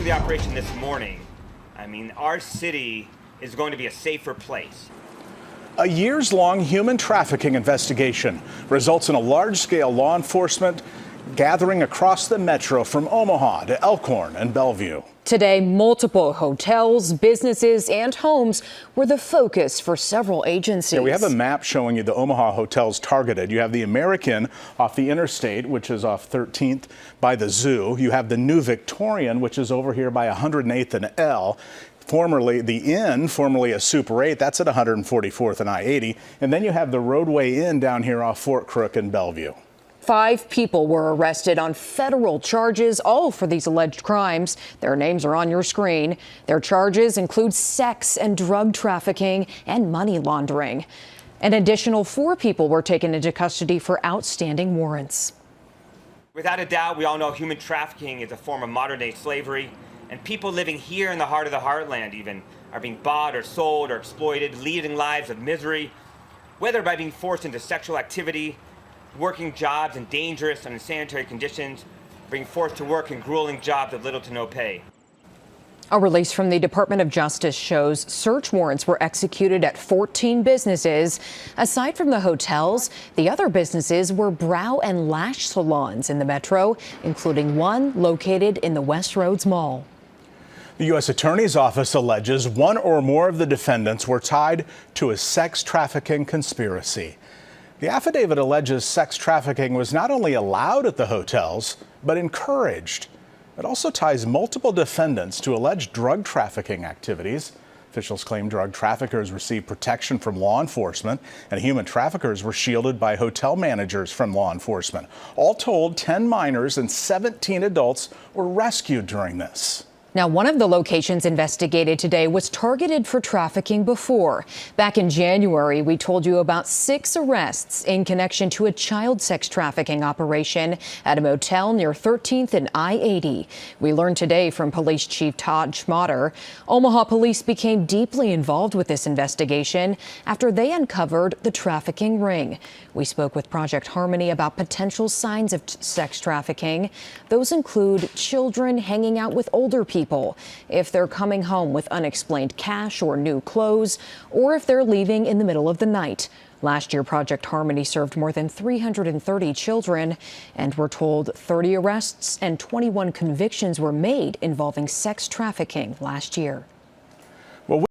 after the operation this morning, I mean, our city is going to be a safer place. A years-long human trafficking investigation results in a large-scale law enforcement gathering across the metro from Omaha to Elkhorn and Bellevue. Today, multiple hotels, businesses, and homes were the focus for several agencies. Yeah, we have a map showing you the Omaha hotels targeted. You have the American off the interstate, which is off 13th by the zoo. You have the New Victorian, which is over here by 108th and L. Formerly the Inn, formerly a Super 8, that's at 144th and I-80. And then you have the Roadway Inn down here off Fort Crook and Bellevue. 5 people were arrested on federal charges, all for these alleged crimes. Their names are on your screen. Their charges include sex and drug trafficking and money laundering. An additional 4 people were taken into custody for outstanding warrants. Without a doubt, we all know human trafficking is a form of modern-day slavery, and people living here in the heart of the heartland even are being bought or sold or exploited, leading lives of misery, whether by being forced into sexual activity, working jobs in dangerous and unsanitary conditions, being forced to work in grueling jobs with little to no pay. A release from the Department of Justice shows search warrants were executed at 14 businesses. Aside from the hotels, the other businesses were brow and lash salons in the metro, including one located in the Westroads Mall. The U.S. Attorney's Office alleges one or more of the defendants were tied to a sex trafficking conspiracy. The affidavit alleges sex trafficking was not only allowed at the hotels, but encouraged. It also ties multiple defendants to alleged drug trafficking activities. Officials claim drug traffickers received protection from law enforcement, and human traffickers were shielded by hotel managers from law enforcement. All told, 10 minors and 17 adults were rescued during this. Now, one of the locations investigated today was targeted for trafficking before. Back in January, we told you about 6 arrests in connection to a child sex trafficking operation at a motel near 13th and I-80. We learned today from Police Chief Todd Schmatter, Omaha police became deeply involved with this investigation after they uncovered the trafficking ring. We spoke with Project Harmony about potential signs of sex trafficking. Those include children hanging out with older people, if they're coming home with unexplained cash or new clothes, or if they're leaving in the middle of the night. Last year, Project Harmony served more than 330 children, and we're told 30 arrests and 21 convictions were made involving sex trafficking last year.